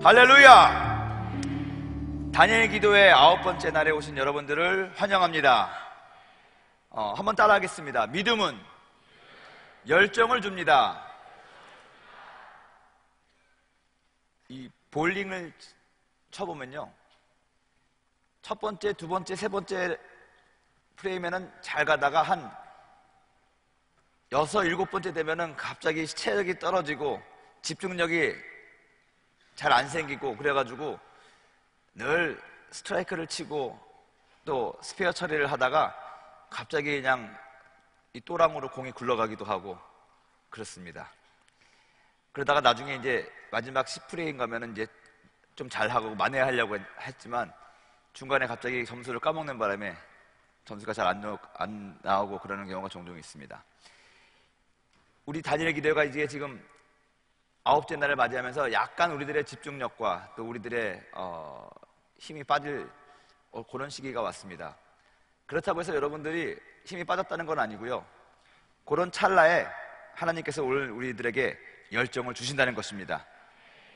할렐루야! 다니엘 기도회 9번째 날에 오신 여러분들을 환영합니다. 한번 따라 하겠습니다. 믿음은 열정을 줍니다. 이 볼링을 쳐보면요, 첫 번째, 두 번째, 세 번째 프레임에는 잘 가다가 한 6, 7번째 되면은 갑자기 체력이 떨어지고 집중력이 잘 안 생기고, 그래가지고 늘 스트라이크를 치고 또 스페어 처리를 하다가 갑자기 그냥 이 또랑으로 공이 굴러가기도 하고 그렇습니다. 그러다가 나중에 이제 마지막 10프레임 가면은 이제 좀 잘하고 만회하려고 했지만 중간에 갑자기 점수를 까먹는 바람에 점수가 잘 안 나오고 그러는 경우가 종종 있습니다. 우리 다니엘 기도회가 이제 지금 9째 날을 맞이하면서 약간 우리들의 집중력과 또 우리들의 힘이 빠질 그런 시기가 왔습니다. 그렇다고 해서 여러분들이 힘이 빠졌다는 건 아니고요, 그런 찰나에 하나님께서 오늘 우리들에게 열정을 주신다는 것입니다.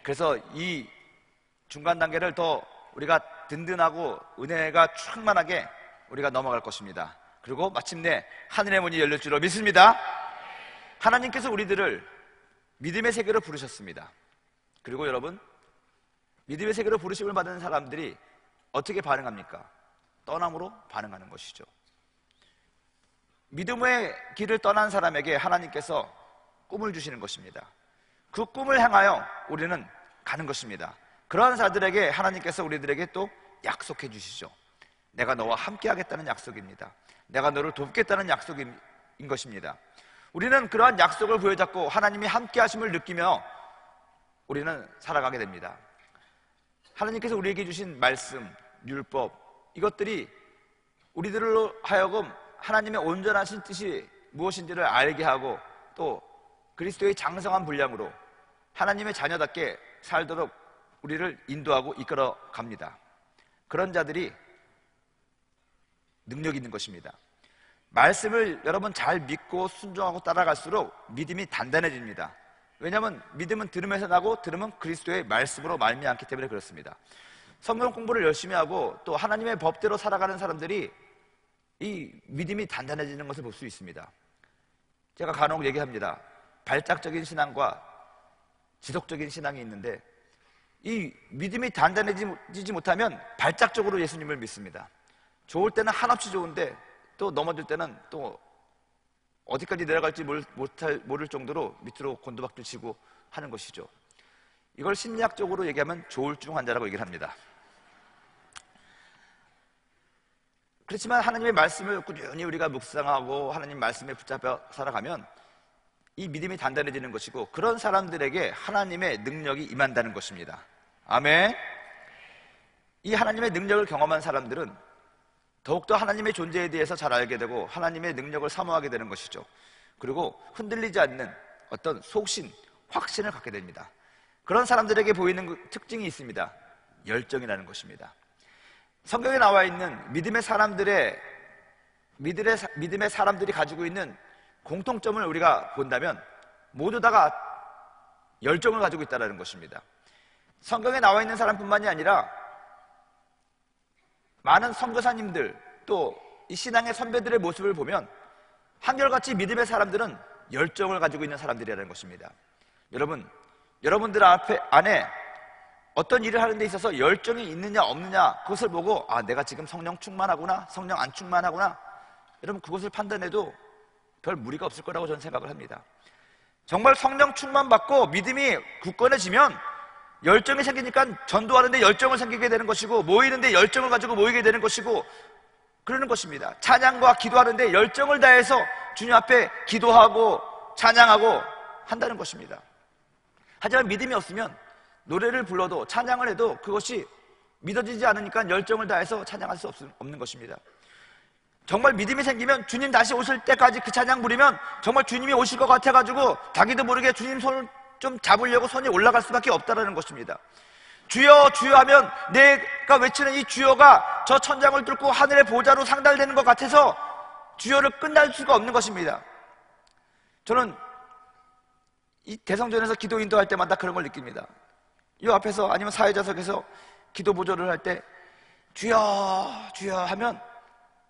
그래서 이 중간 단계를 더 우리가 든든하고 은혜가 충만하게 우리가 넘어갈 것입니다. 그리고 마침내 하늘의 문이 열릴 줄로 믿습니다. 하나님께서 우리들을 믿음의 세계로 부르셨습니다. 그리고 여러분, 믿음의 세계로 부르심을 받은 사람들이 어떻게 반응합니까? 떠남으로 반응하는 것이죠. 믿음의 길을 떠난 사람에게 하나님께서 꿈을 주시는 것입니다. 그 꿈을 향하여 우리는 가는 것입니다. 그러한 자들에게 하나님께서 우리들에게 또 약속해 주시죠. 내가 너와 함께 하겠다는 약속입니다. 내가 너를 돕겠다는 약속인 것입니다. 우리는 그러한 약속을 부여잡고 하나님이 함께 하심을 느끼며 우리는 살아가게 됩니다. 하나님께서 우리에게 주신 말씀, 율법, 이것들이 우리들로 하여금 하나님의 온전하신 뜻이 무엇인지를 알게 하고 또 그리스도의 장성한 분량으로 하나님의 자녀답게 살도록 우리를 인도하고 이끌어 갑니다. 그런 자들이 능력이 있는 것입니다. 말씀을 여러분 잘 믿고 순종하고 따라갈수록 믿음이 단단해집니다. 왜냐하면 믿음은 들음에서 나고 들음은 그리스도의 말씀으로 말미암기 때문에 그렇습니다. 성경 공부를 열심히 하고 또 하나님의 법대로 살아가는 사람들이 이 믿음이 단단해지는 것을 볼 수 있습니다. 제가 간혹 얘기합니다. 발작적인 신앙과 지속적인 신앙이 있는데 이 믿음이 단단해지지 못하면 발작적으로 예수님을 믿습니다. 좋을 때는 한없이 좋은데 또 넘어질 때는 또 어디까지 내려갈지 모를 정도로 밑으로 곤두박질 치고 하는 것이죠. 이걸 심리학적으로 얘기하면 조울증 환자라고 얘기를 합니다. 그렇지만 하나님의 말씀을 꾸준히 우리가 묵상하고 하나님 말씀에 붙잡혀 살아가면 이 믿음이 단단해지는 것이고 그런 사람들에게 하나님의 능력이 임한다는 것입니다. 아멘. 이 하나님의 능력을 경험한 사람들은 더욱더 하나님의 존재에 대해서 잘 알게 되고 하나님의 능력을 사모하게 되는 것이죠. 그리고 흔들리지 않는 어떤 속신, 확신을 갖게 됩니다. 그런 사람들에게 보이는 특징이 있습니다. 열정이라는 것입니다. 성경에 나와 있는 믿음의 사람들이 가지고 있는 공통점을 우리가 본다면 모두 다가 열정을 가지고 있다는 것입니다. 성경에 나와 있는 사람뿐만이 아니라 많은 선교사님들 또 이 신앙의 선배들의 모습을 보면 한결같이 믿음의 사람들은 열정을 가지고 있는 사람들이라는 것입니다. 여러분들 안에 어떤 일을 하는 데 있어서 열정이 있느냐 없느냐 그것을 보고 내가 지금 성령 충만하구나 성령 안 충만하구나, 여러분 그것을 판단해도 별 무리가 없을 거라고 저는 생각을 합니다. 정말 성령 충만받고 믿음이 굳건해지면 열정이 생기니까 전도하는데 열정을 생기게 되는 것이고 모이는데 열정을 가지고 모이게 되는 것이고 그러는 것입니다. 찬양과 기도하는데 열정을 다해서 주님 앞에 기도하고 찬양하고 한다는 것입니다. 하지만 믿음이 없으면 노래를 불러도 찬양을 해도 그것이 믿어지지 않으니까 열정을 다해서 찬양할 수 없는 것입니다. 정말 믿음이 생기면 주님 다시 오실 때까지 그 찬양 부리면 정말 주님이 오실 것 같아가지고 자기도 모르게 주님 손을 좀 잡으려고 손이 올라갈 수밖에 없다는 것입니다. 주여 주여 하면 내가 외치는 이 주여가 저 천장을 뚫고 하늘의 보좌로 상달되는 것 같아서 주여를 끝날 수가 없는 것입니다. 저는 이 대성전에서 기도 인도할 때마다 그런 걸 느낍니다. 이 앞에서 아니면 사회자석에서 기도 보조를 할 때 주여 주여 하면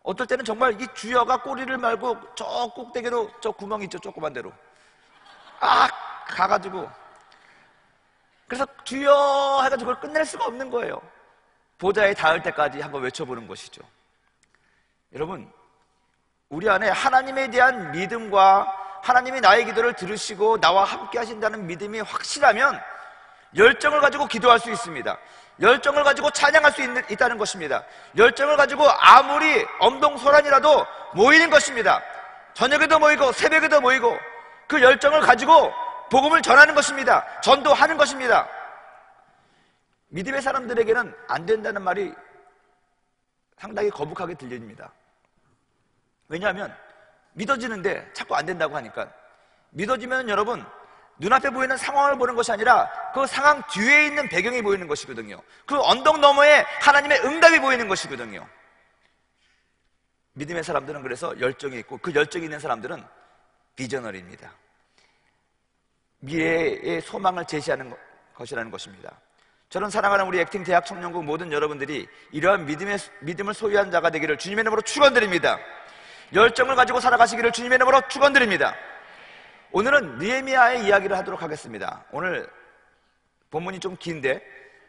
어떨 때는 정말 이 주여가 꼬리를 말고 저 꼭대기로 저 구멍 있죠, 조그만 데로 가가지고, 그래서 주여 해가지고 그걸 끝낼 수가 없는 거예요. 보좌에 닿을 때까지 한번 외쳐보는 것이죠. 여러분, 우리 안에 하나님에 대한 믿음과 하나님이 나의 기도를 들으시고 나와 함께 하신다는 믿음이 확실하면 열정을 가지고 기도할 수 있습니다. 열정을 가지고 찬양할 수 있다는 것입니다. 열정을 가지고 아무리 엄동소란이라도 모이는 것입니다. 저녁에도 모이고 새벽에도 모이고 그 열정을 가지고 복음을 전하는 것입니다. 전도하는 것입니다. 믿음의 사람들에게는 안 된다는 말이 상당히 거북하게 들립니다. 왜냐하면 믿어지는데 자꾸 안 된다고 하니까. 믿어지면 여러분, 눈앞에 보이는 상황을 보는 것이 아니라 그 상황 뒤에 있는 배경이 보이는 것이거든요. 그 언덕 너머에 하나님의 응답이 보이는 것이거든요. 믿음의 사람들은 그래서 열정이 있고, 그 열정이 있는 사람들은 비저너리입니다. 미래의 소망을 제시하는 것이라는 것입니다. 저는 사랑하는 우리 액팅 대학 청년국 모든 여러분들이 이러한 믿음을 소유한 자가 되기를 주님의 이름으로 축원드립니다. 열정을 가지고 살아가시기를 주님의 이름으로 축원드립니다. 오늘은 느헤미야의 이야기를 하도록 하겠습니다. 오늘 본문이 좀 긴데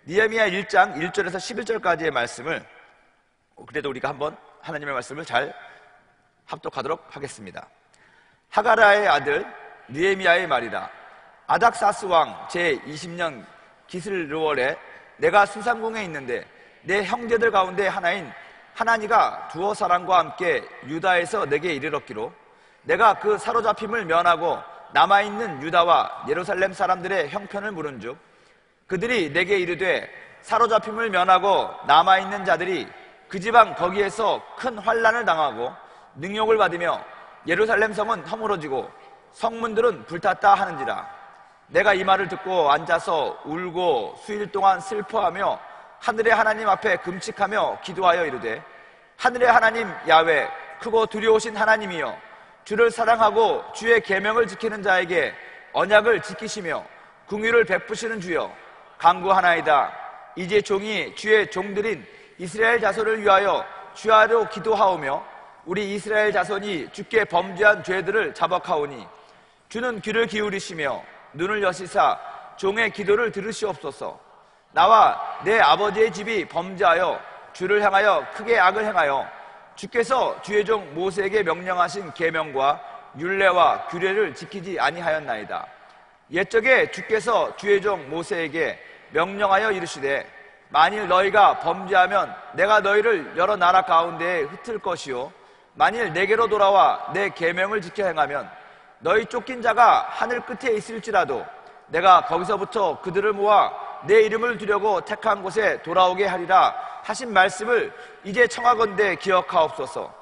느헤미야 1장 1절에서 11절까지의 말씀을 그래도 우리가 한번 하나님의 말씀을 잘 합독하도록 하겠습니다. 하가라의 아들 느헤미야의 말이다. 아닥사스 왕 제20년 기슬르월에 내가 수상궁에 있는데 내 형제들 가운데 하나인 하나니가 두어 사람과 함께 유다에서 내게 이르렀기로 내가 그 사로잡힘을 면하고 남아있는 유다와 예루살렘 사람들의 형편을 물은즉 그들이 내게 이르되 사로잡힘을 면하고 남아있는 자들이 그 지방 거기에서 큰 환난을 당하고 능욕을 받으며 예루살렘 성은 허물어지고 성문들은 불탔다 하는지라. 내가 이 말을 듣고 앉아서 울고 수일 동안 슬퍼하며 하늘의 하나님 앞에 금칙하며 기도하여 이르되 하늘의 하나님 야훼 크고 두려우신 하나님이여 주를 사랑하고 주의 계명을 지키는 자에게 언약을 지키시며 긍휼을 베푸시는 주여 간구하나이다. 이제 종이 주의 종들인 이스라엘 자손을 위하여 주야로 기도하오며 우리 이스라엘 자손이 주께 범죄한 죄들을 자박하오니 주는 귀를 기울이시며 눈을 여시사 종의 기도를 들으시옵소서. 나와 내 아버지의 집이 범죄하여 주를 향하여 크게 악을 행하여 주께서 주의 종 모세에게 명령하신 계명과 율례와 규례를 지키지 아니하였나이다. 옛적에 주께서 주의 종 모세에게 명령하여 이르시되 만일 너희가 범죄하면 내가 너희를 여러 나라 가운데에 흩을 것이요 만일 내게로 돌아와 내 계명을 지켜 행하면 너희 쫓긴 자가 하늘 끝에 있을지라도 내가 거기서부터 그들을 모아 내 이름을 두려고 택한 곳에 돌아오게 하리라 하신 말씀을 이제 청하건대 기억하옵소서.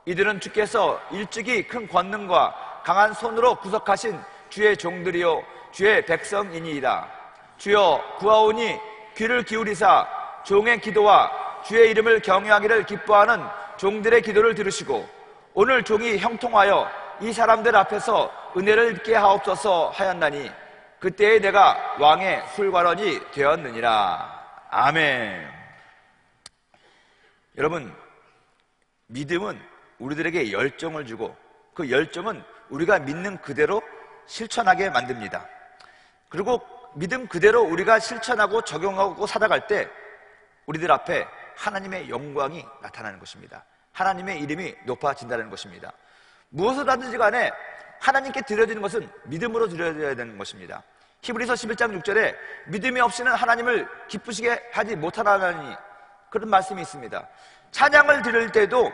이들은 주께서 일찍이 큰 권능과 강한 손으로 구속하신 주의 종들이요 주의 백성이니이다. 주여 구하오니 귀를 기울이사 종의 기도와 주의 이름을 경외하기를 기뻐하는 종들의 기도를 들으시고 오늘 종이 형통하여 이 사람들 앞에서 은혜를 입게 하옵소서 하였나니 그때에 내가 왕의 술관원이 되었느니라. 아멘. 여러분, 믿음은 우리들에게 열정을 주고 그 열정은 우리가 믿는 그대로 실천하게 만듭니다. 그리고 믿음 그대로 우리가 실천하고 적용하고 살아갈 때 우리들 앞에 하나님의 영광이 나타나는 것입니다. 하나님의 이름이 높아진다는 것입니다. 무엇을 하든지 간에 하나님께 드려지는 것은 믿음으로 드려야 되는 것입니다. 히브리서 11장 6절에 믿음이 없이는 하나님을 기쁘시게 하지 못하나니 그런 말씀이 있습니다. 찬양을 드릴 때도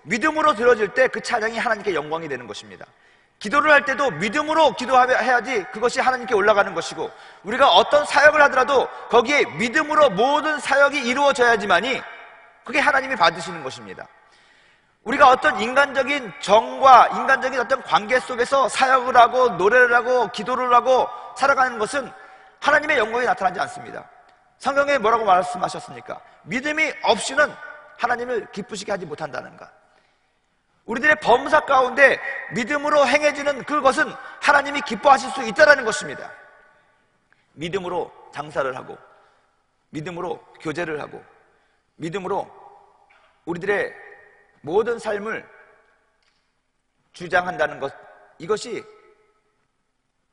믿음으로 드려질 때 그 찬양이 하나님께 영광이 되는 것입니다. 기도를 할 때도 믿음으로 기도해야지 그것이 하나님께 올라가는 것이고 우리가 어떤 사역을 하더라도 거기에 믿음으로 모든 사역이 이루어져야지만이 그게 하나님이 받으시는 것입니다. 우리가 어떤 인간적인 정과 인간적인 어떤 관계 속에서 사역을 하고 노래를 하고 기도를 하고 살아가는 것은 하나님의 영광이 나타나지 않습니다. 성경에 뭐라고 말씀하셨습니까? 믿음이 없이는 하나님을 기쁘시게 하지 못한다는 것. 우리들의 범사 가운데 믿음으로 행해지는 그것은 하나님이 기뻐하실 수 있다는 것입니다. 믿음으로 장사를 하고, 믿음으로 교제를 하고, 믿음으로 우리들의 모든 삶을 주장한다는 것, 이것이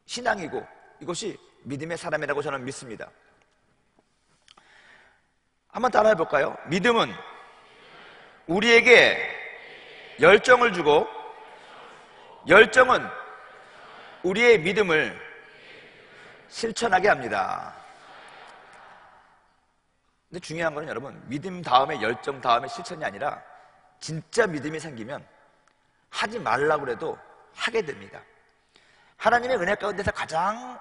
신앙이고 이것이 믿음의 사람이라고 저는 믿습니다. 한번 따라해 볼까요? 믿음은 우리에게 열정을 주고, 열정은 우리의 믿음을 실천하게 합니다. 근데 중요한 거는 여러분, 믿음 다음에 열정 다음에 실천이 아니라 진짜 믿음이 생기면 하지 말라고 해도 하게 됩니다. 하나님의 은혜 가운데서 가장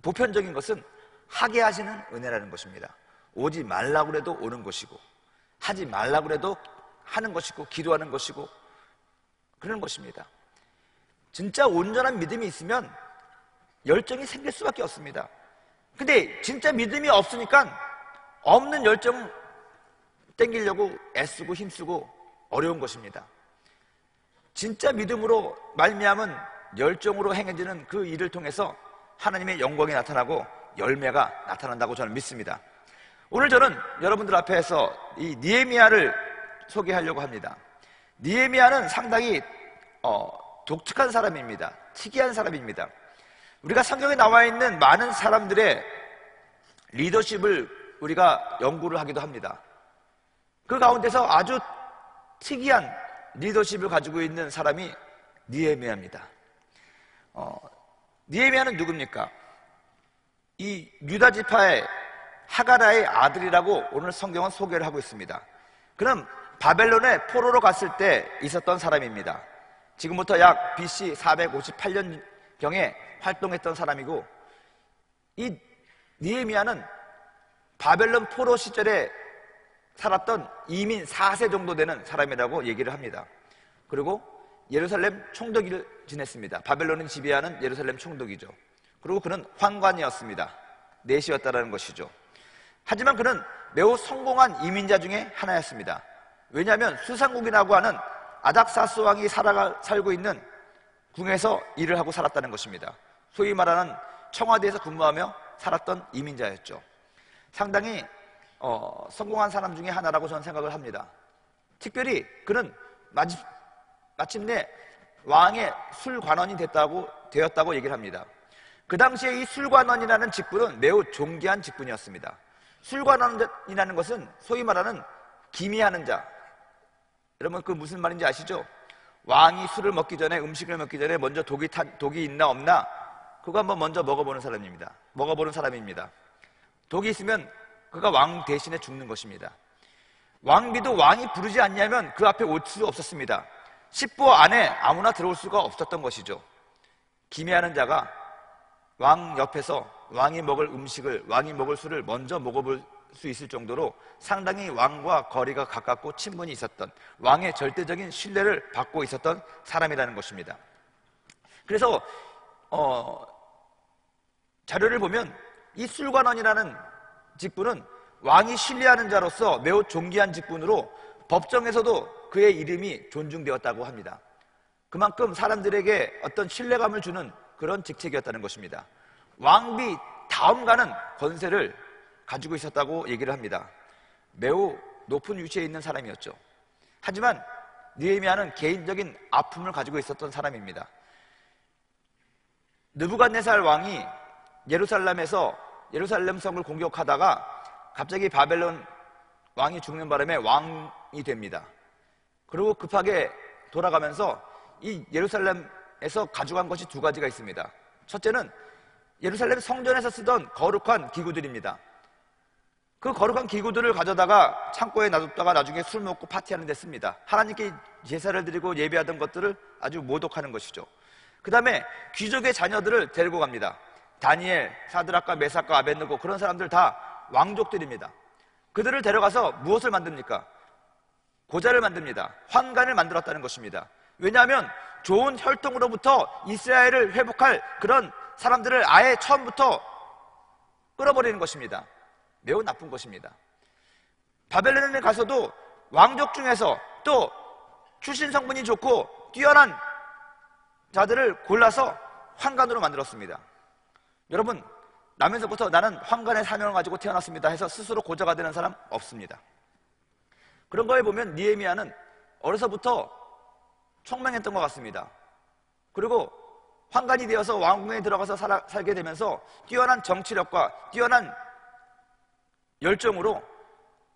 보편적인 것은 하게 하시는 은혜라는 것입니다. 오지 말라고 해도 오는 것이고, 하지 말라고 해도 하는 것이고, 기도하는 것이고, 그런 것입니다. 진짜 온전한 믿음이 있으면 열정이 생길 수밖에 없습니다. 근데 진짜 믿음이 없으니까 없는 열정 땡기려고 애쓰고 힘쓰고 어려운 것입니다. 진짜 믿음으로 말미암은 열정으로 행해지는 그 일을 통해서 하나님의 영광이 나타나고 열매가 나타난다고 저는 믿습니다. 오늘 저는 여러분들 앞에서 이 느헤미야를 소개하려고 합니다. 느헤미야는 상당히 독특한 사람입니다. 특이한 사람입니다. 우리가 성경에 나와 있는 많은 사람들의 리더십을 우리가 연구를 하기도 합니다. 그 가운데서 아주 특이한 리더십을 가지고 있는 사람이 느헤미야입니다. 느헤미야는 누굽니까? 이 유다 지파의 하가라의 아들이라고 오늘 성경은 소개를 하고 있습니다. 그는 바벨론에 포로로 갔을 때 있었던 사람입니다. 지금부터 약 BC 458년경에 활동했던 사람이고, 이 느헤미야는 바벨론 포로 시절에 살았던 이민 4세 정도 되는 사람이라고 얘기를 합니다. 그리고 예루살렘 총독을 지냈습니다. 바벨론은 지배하는 예루살렘 총독이죠. 그리고 그는 환관이었습니다. 내시였다라는 것이죠. 하지만 그는 매우 성공한 이민자 중에 하나였습니다. 왜냐하면 수상국이라고 하는 아닥사스 왕이 살고 있는 궁에서 일을 하고 살았다는 것입니다. 소위 말하는 청와대에서 근무하며 살았던 이민자였죠. 상당히 성공한 사람 중에 하나라고 저는 생각을 합니다. 특별히 그는 마침내 왕의 술관원이 되었다고 얘기를 합니다. 그 당시에 이 술관원이라는 직분은 매우 존귀한 직분이었습니다. 술관원이라는 것은 소위 말하는 기미하는 자. 여러분 그 무슨 말인지 아시죠? 왕이 술을 먹기 전에, 음식을 먹기 전에 먼저 독이 있나 없나 그거 한번 먼저 먹어보는 사람입니다. 독이 있으면 그가 왕 대신에 죽는 것입니다. 왕비도 왕이 부르지 않냐면 그 앞에 올 수 없었습니다. 십보 안에 아무나 들어올 수가 없었던 것이죠. 기미하는 자가 왕 옆에서 왕이 먹을 음식을, 왕이 먹을 술을 먼저 먹어볼 수 있을 정도로 상당히 왕과 거리가 가깝고 친분이 있었던, 왕의 절대적인 신뢰를 받고 있었던 사람이라는 것입니다. 그래서 자료를 보면 이 술관원이라는 직분은 왕이 신뢰하는 자로서 매우 존귀한 직분으로 법정에서도 그의 이름이 존중되었다고 합니다. 그만큼 사람들에게 어떤 신뢰감을 주는 그런 직책이었다는 것입니다. 왕비 다음 가는 권세를 가지고 있었다고 얘기를 합니다. 매우 높은 위치에 있는 사람이었죠. 하지만 느헤미야는 개인적인 아픔을 가지고 있었던 사람입니다. 느부갓네살 왕이 예루살렘에서 예루살렘 성을 공격하다가 갑자기 바벨론 왕이 죽는 바람에 왕이 됩니다. 그리고 급하게 돌아가면서 이 예루살렘에서 가져간 것이 두 가지가 있습니다. 첫째는 예루살렘 성전에서 쓰던 거룩한 기구들입니다. 그 거룩한 기구들을 가져다가 창고에 놔뒀다가 나중에 술 먹고 파티하는 데 씁니다. 하나님께 제사를 드리고 예배하던 것들을 아주 모독하는 것이죠. 그 다음에 귀족의 자녀들을 데리고 갑니다. 다니엘, 사드락과 메삭과 아벳느고, 그런 사람들 다 왕족들입니다. 그들을 데려가서 무엇을 만듭니까? 고자를 만듭니다. 환관을 만들었다는 것입니다. 왜냐하면 좋은 혈통으로부터 이스라엘을 회복할 그런 사람들을 아예 처음부터 끌어버리는 것입니다. 매우 나쁜 것입니다. 바벨론에 가서도 왕족 중에서 또 출신 성분이 좋고 뛰어난 자들을 골라서 환관으로 만들었습니다. 여러분, 나면서부터 나는 황간의 사명을 가지고 태어났습니다 해서 스스로 고자가 되는 사람 없습니다. 그런 거에 보면 느헤미야는 어려서부터 총명했던 것 같습니다. 그리고 황간이 되어서 왕궁에 들어가서 살게 되면서 뛰어난 정치력과 뛰어난 열정으로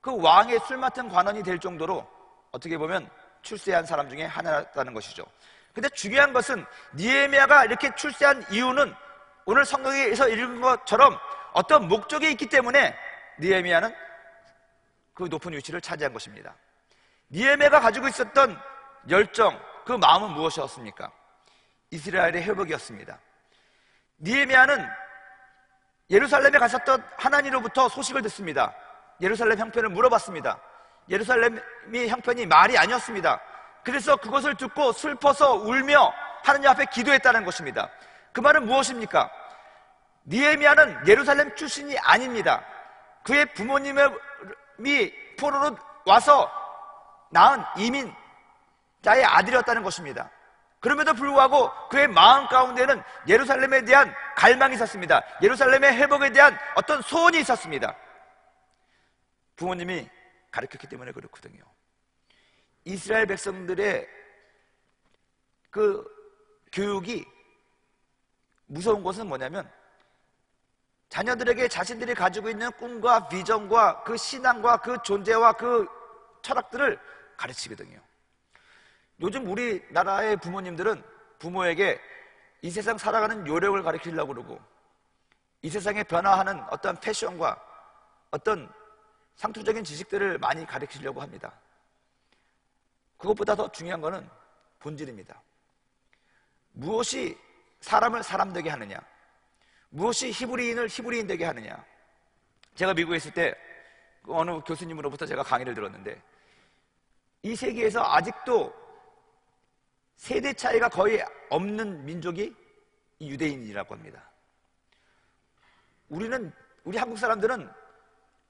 그 왕의 술 맡은 관원이 될 정도로 어떻게 보면 출세한 사람 중에 하나였다는 것이죠. 근데 중요한 것은 느헤미야가 이렇게 출세한 이유는 오늘 성경에서 읽은 것처럼 어떤 목적이 있기 때문에 느헤미야는 그 높은 위치를 차지한 것입니다. 느헤미야가 가지고 있었던 열정, 그 마음은 무엇이었습니까? 이스라엘의 회복이었습니다. 느헤미야는 예루살렘에 갔었던 하나님으로부터 소식을 듣습니다. 예루살렘 형편을 물어봤습니다. 예루살렘이 형편이 말이 아니었습니다. 그래서 그것을 듣고 슬퍼서 울며 하나님 앞에 기도했다는 것입니다. 그 말은 무엇입니까? 느헤미야는 예루살렘 출신이 아닙니다. 그의 부모님이 포로로 와서 낳은 이민자의 아들이었다는 것입니다. 그럼에도 불구하고 그의 마음 가운데는 예루살렘에 대한 갈망이 있었습니다. 예루살렘의 회복에 대한 어떤 소원이 있었습니다. 부모님이 가르쳤기 때문에 그렇거든요. 이스라엘 백성들의 그 교육이 무서운 것은 뭐냐면 자녀들에게 자신들이 가지고 있는 꿈과 비전과 그 신앙과 그 존재와 그 철학들을 가르치거든요. 요즘 우리나라의 부모님들은 부모에게 이 세상 살아가는 요령을 가르치려고 그러고 이 세상에 변화하는 어떤 패션과 어떤 상투적인 지식들을 많이 가르치려고 합니다. 그것보다 더 중요한 것은 본질입니다. 무엇이 사람을 사람 되게 하느냐, 무엇이 히브리인을 히브리인 되게 하느냐. 제가 미국에 있을 때 어느 교수님으로부터 제가 강의를 들었는데 이 세계에서 아직도 세대 차이가 거의 없는 민족이 유대인이라고 합니다. 우리 한국 사람들은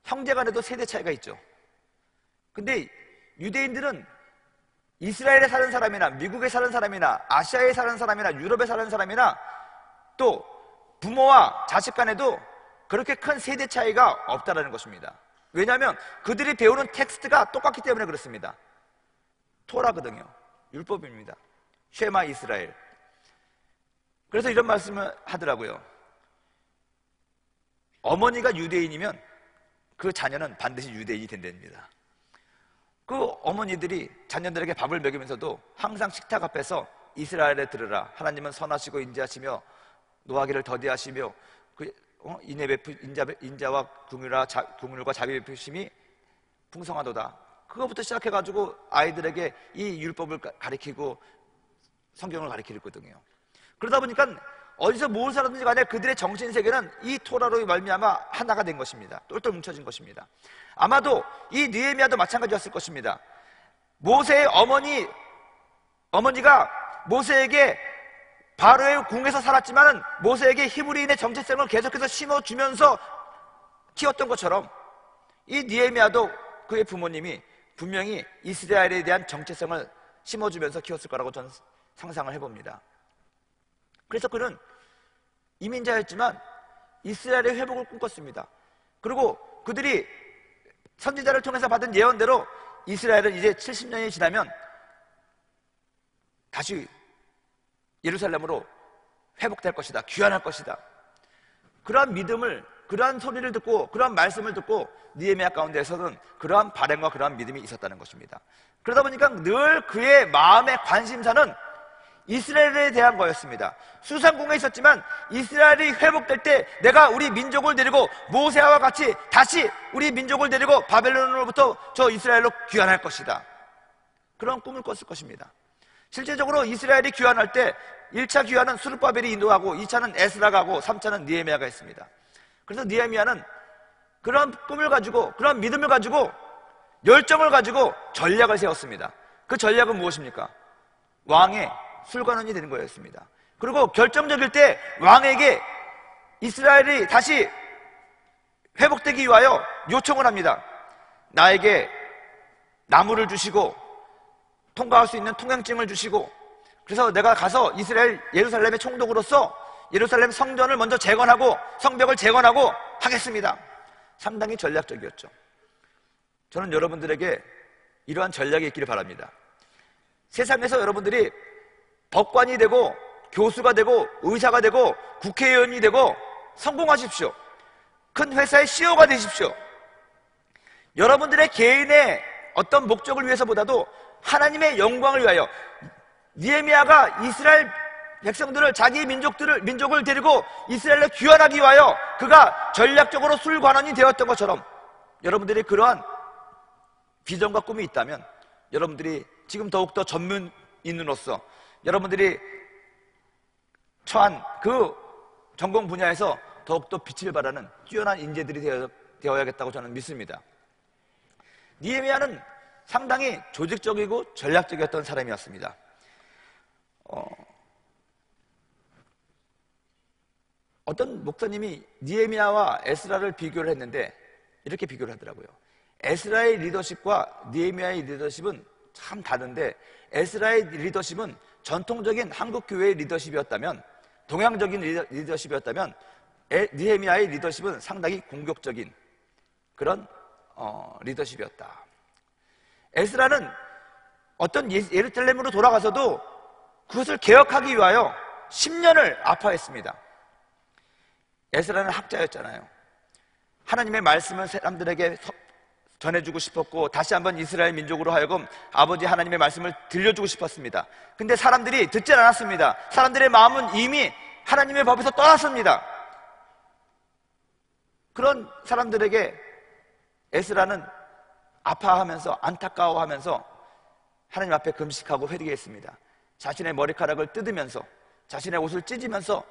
형제간에도 세대 차이가 있죠. 근데 유대인들은 이스라엘에 사는 사람이나 미국에 사는 사람이나 아시아에 사는 사람이나 유럽에 사는 사람이나 또 부모와 자식 간에도 그렇게 큰 세대 차이가 없다는 것입니다. 왜냐하면 그들이 배우는 텍스트가 똑같기 때문에 그렇습니다. 토라거든요. 율법입니다. 쉐마 이스라엘. 그래서 이런 말씀을 하더라고요. 어머니가 유대인이면 그 자녀는 반드시 유대인이 된답니다. 그 어머니들이 자녀들에게 밥을 먹이면서도 항상 식탁 앞에서 이스라엘에 들으라. 하나님은 선하시고 인자하시며 노하기를 더디하시며 인자와 긍휼과 자비 베푸심이 풍성하도다. 그거부터 시작해가지고 아이들에게 이 율법을 가르치고 성경을 가르치거든요. 그러다 보니까 어디서 뭘 살았든지 간에 그들의 정신세계는 이 토라로 말미암아 하나가 된 것입니다. 똘똘 뭉쳐진 것입니다. 아마도 이 느헤미야도 마찬가지였을 것입니다. 모세의 어머니가 모세에게 바로의 궁에서 살았지만 모세에게 히브리인의 정체성을 계속해서 심어주면서 키웠던 것처럼 이 느헤미야도 그의 부모님이 분명히 이스라엘에 대한 정체성을 심어주면서 키웠을 거라고 저는 상상을 해봅니다. 그래서 그는 이민자였지만 이스라엘의 회복을 꿈꿨습니다. 그리고 그들이 선지자를 통해서 받은 예언대로 이스라엘은 이제 70년이 지나면 다시 예루살렘으로 회복될 것이다. 귀환할 것이다. 그러한 믿음을, 그러한 소리를 듣고 그러한 말씀을 듣고 느헤미야 가운데에서는 그러한 바람과 그러한 믿음이 있었다는 것입니다. 그러다 보니까 늘 그의 마음의 관심사는 이스라엘에 대한 거였습니다. 수상궁에 있었지만 이스라엘이 회복될 때 내가 우리 민족을 데리고 모세와 같이 다시 우리 민족을 데리고 바벨론으로부터 저 이스라엘로 귀환할 것이다. 그런 꿈을 꿨을 것입니다. 실제적으로 이스라엘이 귀환할 때 1차 귀환은 스룹바벨이 인도하고 2차는 에스라가 하고 3차는 느헤미야가 했습니다. 그래서 느헤미야는 그런 꿈을 가지고 그런 믿음을 가지고 열정을 가지고 전략을 세웠습니다. 그 전략은 무엇입니까? 왕의 술관원이 되는 거였습니다. 그리고 결정적일 때 왕에게 이스라엘이 다시 회복되기 위하여 요청을 합니다. 나에게 나무를 주시고 통과할 수 있는 통행증을 주시고 그래서 내가 가서 이스라엘 예루살렘의 총독으로서 예루살렘 성전을 먼저 재건하고 성벽을 재건하고 하겠습니다. 상당히 전략적이었죠. 저는 여러분들에게 이러한 전략이 있기를 바랍니다. 세상에서 여러분들이 법관이 되고 교수가 되고 의사가 되고 국회의원이 되고 성공하십시오. 큰 회사의 CEO가 되십시오. 여러분들의 개인의 어떤 목적을 위해서보다도 하나님의 영광을 위하여, 느헤미야가 이스라엘 백성들을, 자기 민족을 데리고 이스라엘로 귀환하기 위하여 그가 전략적으로 술관원이 되었던 것처럼, 여러분들이 그러한 비전과 꿈이 있다면 여러분들이 지금 더욱더 전문인으로서 여러분들이 처한 그 전공 분야에서 더욱더 빛을 발하는 뛰어난 인재들이 되어야겠다고 저는 믿습니다. 느헤미야는 상당히 조직적이고 전략적이었던 사람이었습니다. 어떤 목사님이 느헤미야와 에스라를 비교를 했는데 이렇게 비교를 하더라고요. 에스라의 리더십과 느헤미야의 리더십은 참 다른데, 에스라의 리더십은 전통적인 한국 교회의 리더십이었다면, 동양적인 리더십이었다면, 느헤미야의 리더십은 상당히 공격적인 그런 리더십이었다. 에스라는 어떤 예루살렘으로 돌아가서도 그것을 개혁하기 위하여 10년을 아파했습니다. 에스라는 학자였잖아요. 하나님의 말씀을 사람들에게 전해주고 싶었고, 다시 한번 이스라엘 민족으로 하여금 아버지 하나님의 말씀을 들려주고 싶었습니다. 근데 사람들이 듣지 않았습니다. 사람들의 마음은 이미 하나님의 법에서 떠났습니다. 그런 사람들에게 에스라는 아파하면서 안타까워하면서 하나님 앞에 금식하고 회개했습니다. 자신의 머리카락을 뜯으면서, 자신의 옷을 찢으면서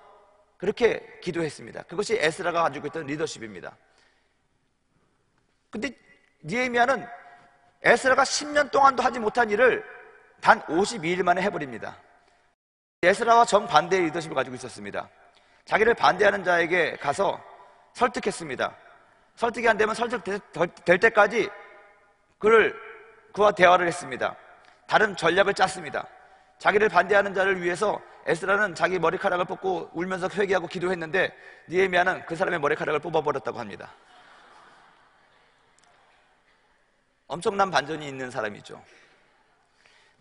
그렇게 기도했습니다. 그것이 에스라가 가지고 있던 리더십입니다. 근데 느헤미야는 에스라가 10년 동안도 하지 못한 일을 단 52일 만에 해버립니다. 에스라와 정반대의 리더십을 가지고 있었습니다. 자기를 반대하는 자에게 가서 설득했습니다. 설득이 안 되면 설득될 때까지 그와 대화를 했습니다. 다른 전략을 짰습니다. 자기를 반대하는 자를 위해서 에스라는 자기 머리카락을 뽑고 울면서 회개하고 기도했는데, 느헤미야는 그 사람의 머리카락을 뽑아버렸다고 합니다. 엄청난 반전이 있는 사람이죠.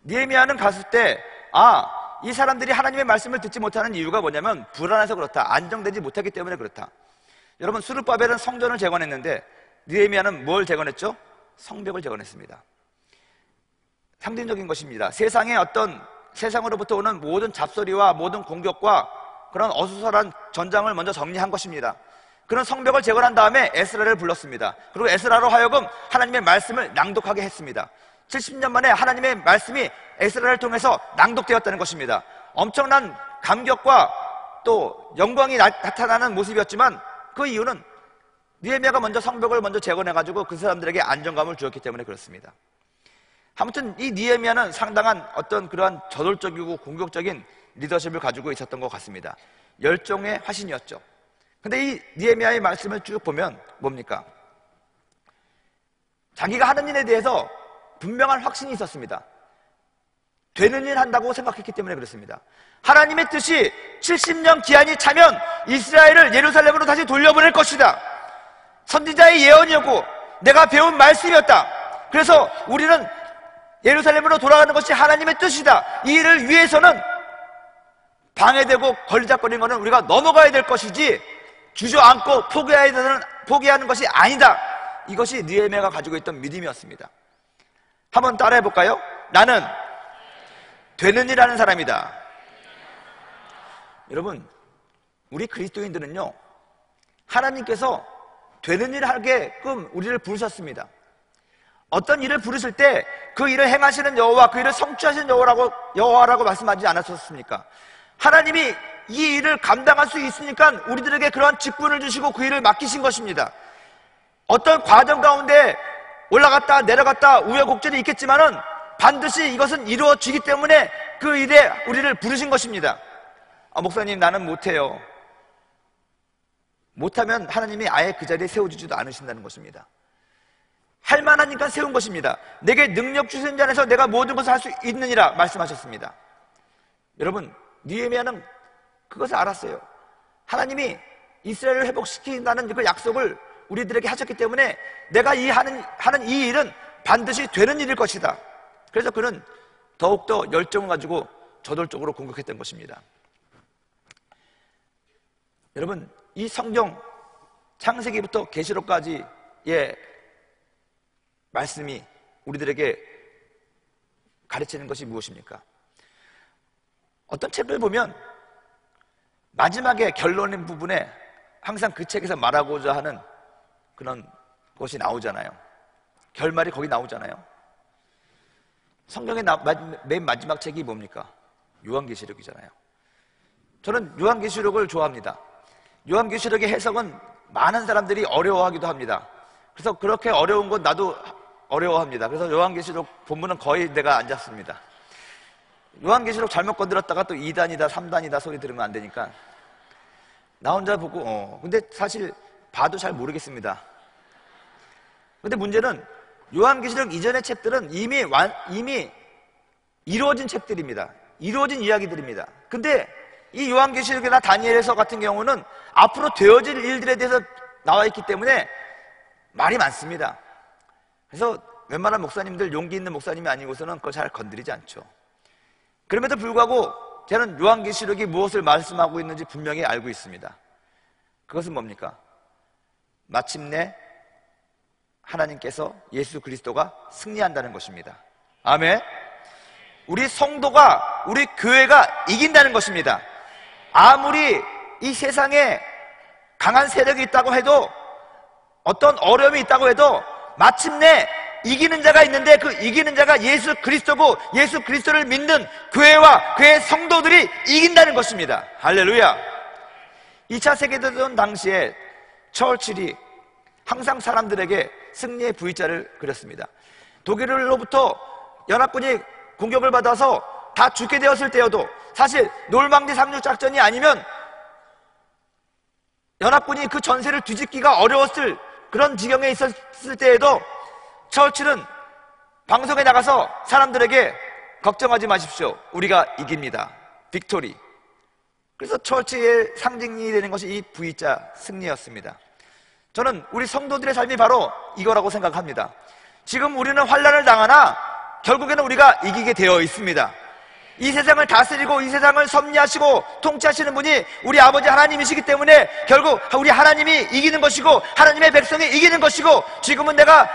느헤미야는 갔을 때, 이 사람들이 하나님의 말씀을 듣지 못하는 이유가 뭐냐면 불안해서 그렇다, 안정되지 못하기 때문에 그렇다. 여러분, 스룹바벨은 성전을 재건했는데 느헤미야는 뭘 재건했죠? 성벽을 재건했습니다. 상징적인 것입니다. 세상으로부터 오는 모든 잡소리와 모든 공격과 그런 어수선한 전장을 먼저 정리한 것입니다. 그런 성벽을 재건한 다음에 에스라를 불렀습니다. 그리고 에스라로 하여금 하나님의 말씀을 낭독하게 했습니다. 70년 만에 하나님의 말씀이 에스라를 통해서 낭독되었다는 것입니다. 엄청난 감격과 또 영광이 나타나는 모습이었지만, 그 이유는 느헤미야가 먼저 성벽을 먼저 재건해가지고 그 사람들에게 안정감을 주었기 때문에 그렇습니다. 아무튼 이 느헤미야는 상당한 어떤 그러한 저돌적이고 공격적인 리더십을 가지고 있었던 것 같습니다. 열정의 화신이었죠. 근데 이 느헤미야의 말씀을 쭉 보면 뭡니까? 자기가 하는 일에 대해서 분명한 확신이 있었습니다. 되는 일 한다고 생각했기 때문에 그렇습니다. 하나님의 뜻이 70년 기한이 차면 이스라엘을 예루살렘으로 다시 돌려보낼 것이다. 선지자의 예언이었고 내가 배운 말씀이었다. 그래서 우리는 예루살렘으로 돌아가는 것이 하나님의 뜻이다. 이 일을 위해서는 방해되고 걸리적거리는 것은 우리가 넘어가야 될 것이지 주저앉고 포기하는 것이 아니다. 이것이 느헤미야가 가지고 있던 믿음이었습니다. 한번 따라해 볼까요? 나는 되는 일 하는 사람이다. 여러분, 우리 그리스도인들은요, 하나님께서 되는 일 하게끔 우리를 부르셨습니다. 어떤 일을 부르실 때 그 일을 행하시는 여호와, 그 일을 성취하시는 여호와라고 말씀하지 않았었습니까? 하나님이 이 일을 감당할 수 있으니까 우리들에게 그러한 직분을 주시고 그 일을 맡기신 것입니다. 어떤 과정 가운데 올라갔다 내려갔다 우여곡절이 있겠지만은 반드시 이것은 이루어지기 때문에 그 일에 우리를 부르신 것입니다. 목사님, 나는 못해요. 못하면 하나님이 아예 그 자리에 세워주지도 않으신다는 것입니다. 할 만하니까 세운 것입니다. 내게 능력 주신 자 안에서 내가 모든 것을 할 수 있느니라 말씀하셨습니다. 여러분, 느헤미야는 그것을 알았어요. 하나님이 이스라엘을 회복시킨다는 그 약속을 우리들에게 하셨기 때문에 내가 하는 이 일은 반드시 되는 일일 것이다. 그래서 그는 더욱더 열정을 가지고 저돌적으로 공격했던 것입니다. 여러분, 이 성경 창세기부터 계시록까지의 말씀이 우리들에게 가르치는 것이 무엇입니까? 어떤 책을 보면 마지막에 결론인 부분에 항상 그 책에서 말하고자 하는 그런 것이 나오잖아요. 결말이 거기 나오잖아요. 성경의 맨 마지막 책이 뭡니까? 요한계시록이잖아요. 저는 요한계시록을 좋아합니다. 요한계시록의 해석은 많은 사람들이 어려워하기도 합니다. 그래서 그렇게 어려운 건 나도 어려워합니다. 그래서 요한계시록 본문은 거의 내가 안 잡습니다. 요한계시록 잘못 건드렸다가 또 2단이다 3단이다 소리 들으면 안 되니까 나 혼자 보고 근데 사실 봐도 잘 모르겠습니다. 근데 문제는 요한계시록 이전의 책들은 이미 이루어진 책들입니다. 이루어진 이야기들입니다. 근데 이 요한계시록이나 다니엘서 같은 경우는 앞으로 되어질 일들에 대해서 나와 있기 때문에 말이 많습니다. 그래서 웬만한 목사님들, 용기 있는 목사님이 아니고서는 그걸 잘 건드리지 않죠. 그럼에도 불구하고 저는 요한계시록이 무엇을 말씀하고 있는지 분명히 알고 있습니다. 그것은 뭡니까? 마침내 하나님께서 예수 그리스도가 승리한다는 것입니다. 아멘. 우리 성도가, 우리 교회가 이긴다는 것입니다. 아무리 이 세상에 강한 세력이 있다고 해도, 어떤 어려움이 있다고 해도 마침내 이기는 자가 있는데 그 이기는 자가 예수 그리스도고, 예수 그리스도를 믿는 교회와 그의 성도들이 이긴다는 것입니다. 할렐루야. 2차 세계대전 당시에 처칠이 항상 사람들에게 승리의 V자를 그렸습니다. 독일로부터 연합군이 공격을 받아서 다 죽게 되었을 때여도, 사실 놀망디 상륙작전이 아니면 연합군이 그 전세를 뒤집기가 어려웠을 그런 지경에 있었을 때에도 처칠은 방송에 나가서 사람들에게 걱정하지 마십시오, 우리가 이깁니다, 빅토리. 그래서 처칠의 상징이 되는 것이 이 V자 승리였습니다. 저는 우리 성도들의 삶이 바로 이거라고 생각합니다. 지금 우리는 환난을 당하나 결국에는 우리가 이기게 되어 있습니다. 이 세상을 다스리고 이 세상을 섭리하시고 통치하시는 분이 우리 아버지 하나님이시기 때문에 결국 우리 하나님이 이기는 것이고 하나님의 백성이 이기는 것이고, 지금은 내가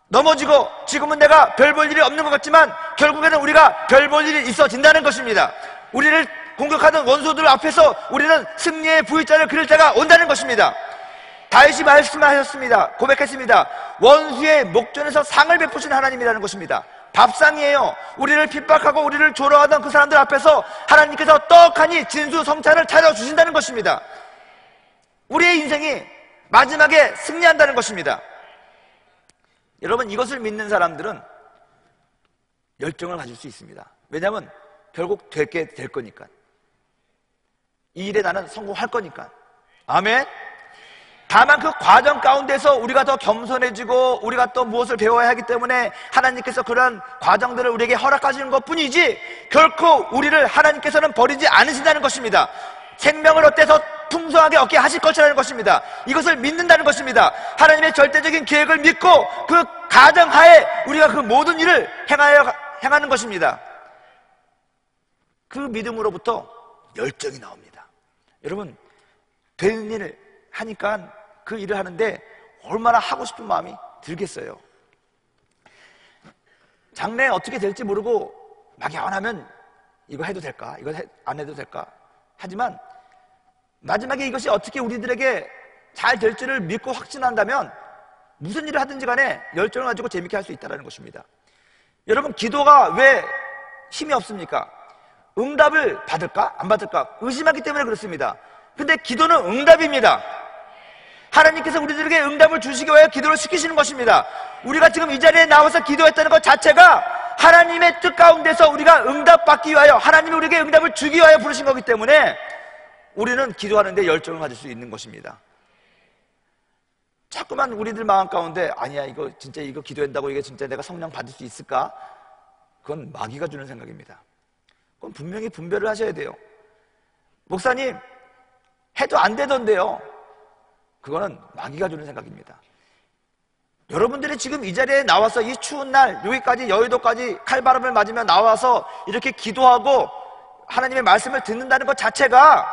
넘어지고 지금은 내가 별 볼 일이 없는 것 같지만 결국에는 우리가 별 볼 일이 있어진다는 것입니다. 우리를 공격하던 원수들 앞에서 우리는 승리의 V자를 그릴 때가 온다는 것입니다. 다윗이 말씀하셨습니다. 고백했습니다. 원수의 목전에서 상을 베푸신 하나님이라는 것입니다. 밥상이에요. 우리를 핍박하고 우리를 조롱하던 그 사람들 앞에서 하나님께서 떡하니 진수성찬을 차려주신다는 것입니다. 우리의 인생이 마지막에 승리한다는 것입니다. 여러분, 이것을 믿는 사람들은 열정을 가질 수 있습니다. 왜냐하면 결국 되게 될 거니까. 이 일에 나는 성공할 거니까. 아멘. 다만 그 과정 가운데서 우리가 더 겸손해지고 우리가 또 무엇을 배워야 하기 때문에 하나님께서 그런 과정들을 우리에게 허락하시는 것 뿐이지, 결코 우리를 하나님께서는 버리지 않으신다는 것입니다. 생명을 어때서 풍성하게 얻게 하실 것이라는 것입니다. 이것을 믿는다는 것입니다. 하나님의 절대적인 계획을 믿고 그 가정하에 우리가 그 모든 일을 행하는 것입니다. 그 믿음으로부터 열정이 나옵니다. 여러분, 되는 일을 하니까 그 일을 하는데 얼마나 하고 싶은 마음이 들겠어요. 장래에 어떻게 될지 모르고 막연하면 이거 해도 될까? 이거 안 해도 될까? 하지만 마지막에 이것이 어떻게 우리들에게 잘 될지를 믿고 확신한다면 무슨 일을 하든지 간에 열정을 가지고 재밌게 할 수 있다는 것입니다. 여러분, 기도가 왜 힘이 없습니까? 응답을 받을까? 안 받을까? 의심하기 때문에 그렇습니다. 근데 기도는 응답입니다. 하나님께서 우리들에게 응답을 주시기 위하여 기도를 시키시는 것입니다. 우리가 지금 이 자리에 나와서 기도했다는 것 자체가 하나님의 뜻 가운데서 우리가 응답받기 위하여, 하나님이 우리에게 응답을 주기 위하여 부르신 거기 때문에 우리는 기도하는데 열정을 가질 수 있는 것입니다. 자꾸만 우리들 마음 가운데 아니야, 이거 진짜 이거 기도한다고 이게 진짜 내가 성령 받을 수 있을까? 그건 마귀가 주는 생각입니다. 그건 분명히 분별을 하셔야 돼요. 목사님, 해도 안 되던데요. 그거는 마귀가 주는 생각입니다. 여러분들이 지금 이 자리에 나와서 이 추운 날 여기까지 여의도까지 칼바람을 맞으며 나와서 이렇게 기도하고 하나님의 말씀을 듣는다는 것 자체가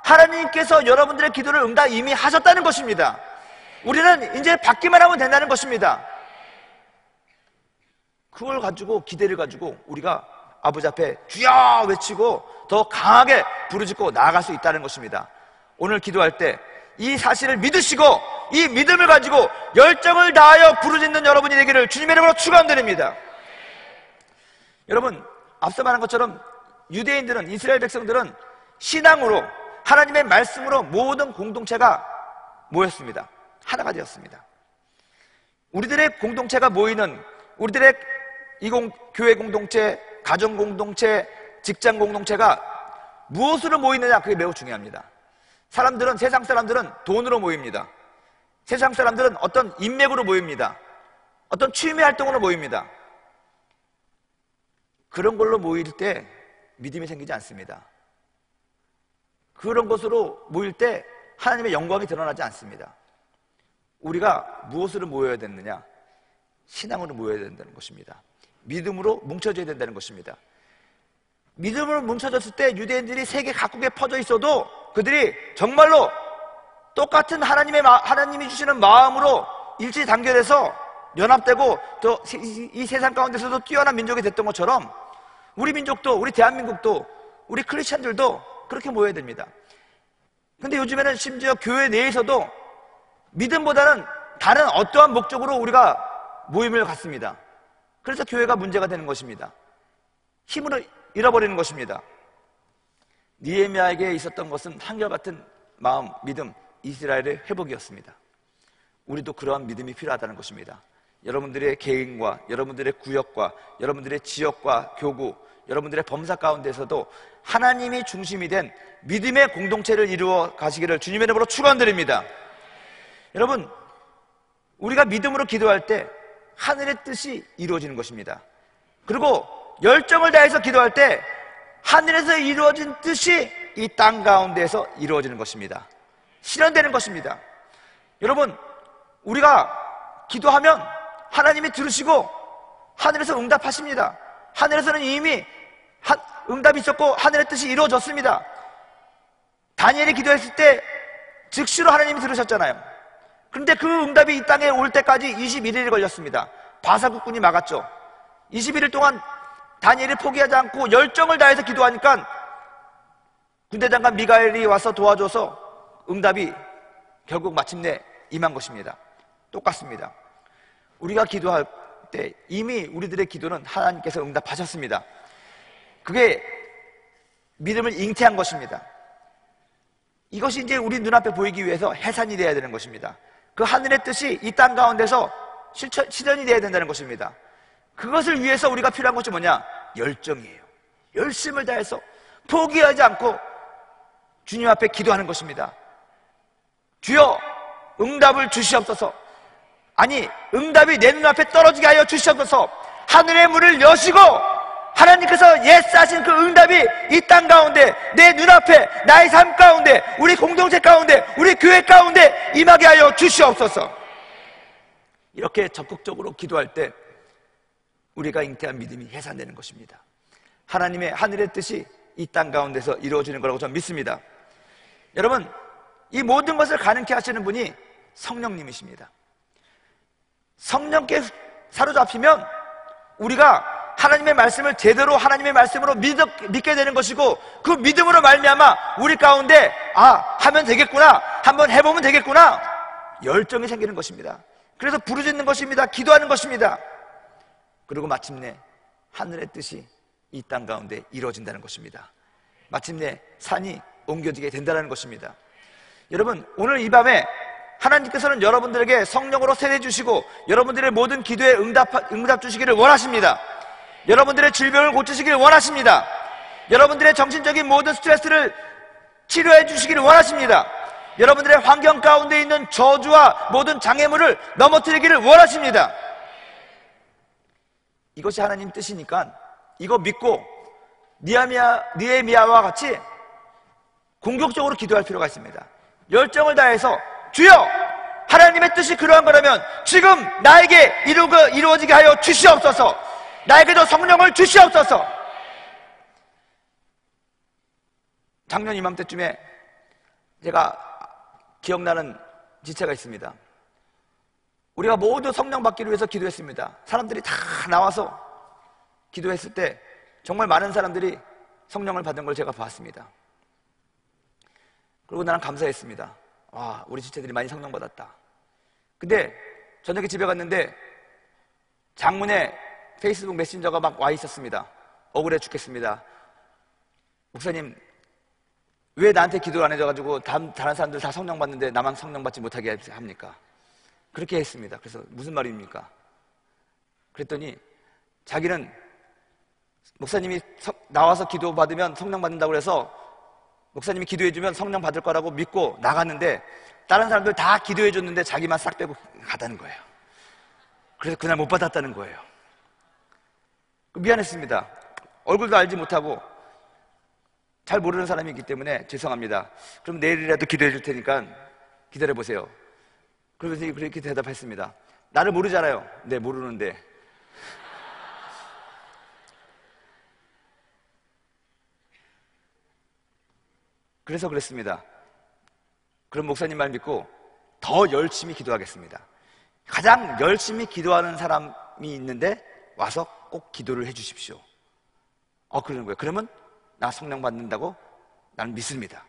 하나님께서 여러분들의 기도를 응답 이미 하셨다는 것입니다. 우리는 이제 받기만 하면 된다는 것입니다. 그걸 가지고, 기대를 가지고 우리가 아버지 앞에 주여 외치고 더 강하게 부르짖고 나아갈 수 있다는 것입니다. 오늘 기도할 때 이 사실을 믿으시고 이 믿음을 가지고 열정을 다하여 부르짖는 여러분이 되기를 주님의 이름으로 축원드립니다. 여러분, 앞서 말한 것처럼 유대인들은, 이스라엘 백성들은 신앙으로, 하나님의 말씀으로 모든 공동체가 모였습니다. 하나가 되었습니다. 우리들의 공동체가 모이는, 우리들의 교회 공동체, 가정 공동체, 직장 공동체가 무엇으로 모이느냐, 그게 매우 중요합니다. 세상 사람들은 돈으로 모입니다. 세상 사람들은 어떤 인맥으로 모입니다. 어떤 취미 활동으로 모입니다. 그런 걸로 모일 때 믿음이 생기지 않습니다. 그런 것으로 모일 때 하나님의 영광이 드러나지 않습니다. 우리가 무엇으로 모여야 되느냐? 신앙으로 모여야 된다는 것입니다. 믿음으로 뭉쳐져야 된다는 것입니다. 믿음으로 뭉쳐졌을 때 유대인들이 세계 각국에 퍼져 있어도 그들이 정말로 똑같은 하나님이 주시는 마음으로 일치 단결해서 연합되고 또 이 세상 가운데서도 뛰어난 민족이 됐던 것처럼 우리 민족도, 우리 대한민국도, 우리 크리스찬들도 그렇게 모여야 됩니다. 근데 요즘에는 심지어 교회 내에서도 믿음보다는 다른 어떠한 목적으로 우리가 모임을 갖습니다. 그래서 교회가 문제가 되는 것입니다. 힘을 잃어버리는 것입니다. 느헤미야에게 있었던 것은 한결같은 마음, 믿음, 이스라엘의 회복이었습니다. 우리도 그러한 믿음이 필요하다는 것입니다. 여러분들의 개인과 여러분들의 구역과 여러분들의 지역과 교구, 여러분들의 범사 가운데서도 하나님이 중심이 된 믿음의 공동체를 이루어 가시기를 주님의 이름으로 축원드립니다. 여러분, 우리가 믿음으로 기도할 때 하늘의 뜻이 이루어지는 것입니다. 그리고 열정을 다해서 기도할 때 하늘에서 이루어진 뜻이 이 땅 가운데에서 이루어지는 것입니다. 실현되는 것입니다. 여러분, 우리가 기도하면 하나님이 들으시고 하늘에서 응답하십니다. 하늘에서는 이미 응답이 있었고 하늘의 뜻이 이루어졌습니다. 다니엘이 기도했을 때 즉시로 하나님이 들으셨잖아요. 그런데 그 응답이 이 땅에 올 때까지 21일이 걸렸습니다. 바사 국군이 막았죠. 21일 동안 다니엘이 포기하지 않고 열정을 다해서 기도하니까 군대장관 미가엘이 와서 도와줘서 응답이 결국 마침내 임한 것입니다. 똑같습니다. 우리가 기도할 때 이미 우리들의 기도는 하나님께서 응답하셨습니다. 그게 믿음을 잉태한 것입니다. 이것이 이제 우리 눈앞에 보이기 위해서 해산이 되어야 되는 것입니다. 그 하늘의 뜻이 이 땅 가운데서 실현이 되어야 된다는 것입니다. 그것을 위해서 우리가 필요한 것이 뭐냐? 열정이에요. 열심을 다해서 포기하지 않고 주님 앞에 기도하는 것입니다. 주여 응답을 주시옵소서. 아니, 응답이 내 눈앞에 떨어지게 하여 주시옵소서. 하늘의 문을 여시고 하나님께서 예스하신 그 응답이 이 땅 가운데, 내 눈앞에, 나의 삶 가운데, 우리 공동체 가운데, 우리 교회 가운데 임하게 하여 주시옵소서. 이렇게 적극적으로 기도할 때 우리가 잉태한 믿음이 해산되는 것입니다. 하나님의 하늘의 뜻이 이 땅 가운데서 이루어지는 거라고 저는 믿습니다. 여러분, 이 모든 것을 가능케 하시는 분이 성령님이십니다. 성령께 사로잡히면 우리가 하나님의 말씀을 제대로 하나님의 말씀으로 믿게 되는 것이고, 그 믿음으로 말미암아 우리 가운데 하면 되겠구나, 한번 해보면 되겠구나, 열정이 생기는 것입니다. 그래서 부르짖는 것입니다. 기도하는 것입니다. 그리고 마침내 하늘의 뜻이 이 땅 가운데 이루어진다는 것입니다. 마침내 산이 옮겨지게 된다는 것입니다. 여러분, 오늘 이 밤에 하나님께서는 여러분들에게 성령으로 세례 주시고 여러분들의 모든 기도에 응답 주시기를 원하십니다. 여러분들의 질병을 고치시기를 원하십니다. 여러분들의 정신적인 모든 스트레스를 치료해 주시기를 원하십니다. 여러분들의 환경 가운데 있는 저주와 모든 장애물을 넘어뜨리기를 원하십니다. 이것이 하나님 뜻이니까 이거 믿고 느헤미야와 같이 궁극적으로 기도할 필요가 있습니다. 열정을 다해서 주여, 하나님의 뜻이 그러한 거라면 지금 나에게 이루어지게 하여 주시옵소서. 나에게도 성령을 주시옵소서. 작년 이맘때쯤에 제가 기억나는 지체가 있습니다. 우리가 모두 성령 받기를 위해서 기도했습니다. 사람들이 다 나와서 기도했을 때 정말 많은 사람들이 성령을 받은 걸 제가 봤습니다. 그리고 나는 감사했습니다. 와, 우리 지체들이 많이 성령 받았다. 근데 저녁에 집에 갔는데 장문에 페이스북 메신저가 막 와 있었습니다. 억울해 죽겠습니다. 목사님, 왜 나한테 기도를 안 해줘가지고 다른 사람들 다 성령 받는데 나만 성령 받지 못하게 합니까? 그렇게 했습니다. 그래서 무슨 말입니까? 그랬더니 자기는 목사님이 나와서 기도 받으면 성령 받는다고 해서 목사님이 기도해주면 성령 받을 거라고 믿고 나갔는데 다른 사람들 다 기도해줬는데 자기만 싹 빼고 가다는 거예요. 그래서 그날 못 받았다는 거예요. 미안했습니다. 얼굴도 알지 못하고 잘 모르는 사람이 있기 때문에 죄송합니다. 그럼 내일이라도 기도해 줄 테니까 기다려보세요. 그러면서 그렇게 대답했습니다. 나를 모르잖아요. 네, 모르는데. 그래서 그랬습니다. 그럼 목사님 말 믿고 더 열심히 기도하겠습니다. 가장 열심히 기도하는 사람이 있는데 와서 꼭 기도를 해 주십시오. 그러는 거예요. 그러면 나 성령 받는다고 나는 믿습니다.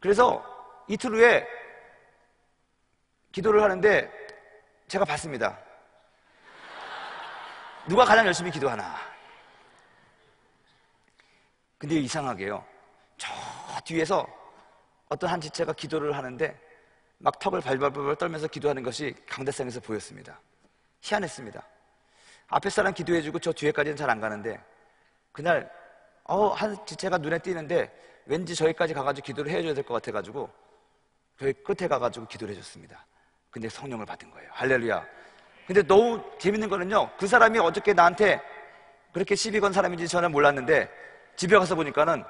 그래서 이틀 후에 기도를 하는데 제가 봤습니다. 누가 가장 열심히 기도하나. 근데 이상하게요, 저 뒤에서 어떤 한 지체가 기도를 하는데 막 턱을 발발발 떨면서 기도하는 것이 강대상에서 보였습니다. 희한했습니다. 앞에 사람 기도해주고 저 뒤에까지는 잘 안 가는데 그날 한 지체가 눈에 띄는데 왠지 저기까지 가가지고 기도를 해줘야 될 것 같아가지고 저희 끝에 가가지고 기도를 해줬습니다. 근데 성령을 받은 거예요. 할렐루야. 근데 너무 재밌는 거는요, 그 사람이 어저께 나한테 그렇게 시비 건 사람인지 저는 몰랐는데 집에 가서 보니까는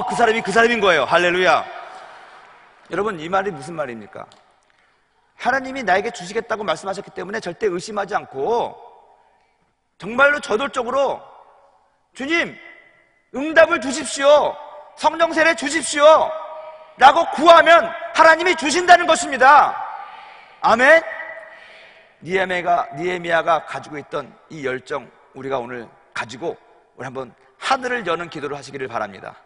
그 사람이 그 사람인 거예요. 할렐루야. 여러분, 이 말이 무슨 말입니까? 하나님이 나에게 주시겠다고 말씀하셨기 때문에 절대 의심하지 않고 정말로 저돌적으로 주님, 응답을 주십시오, 성령 세례 주십시오 라고 구하면 하나님이 주신다는 것입니다. 아멘. 니에미야가 가지고 있던 이 열정 우리가 오늘 가지고 우리 한번 하늘을 여는 기도를 하시기를 바랍니다.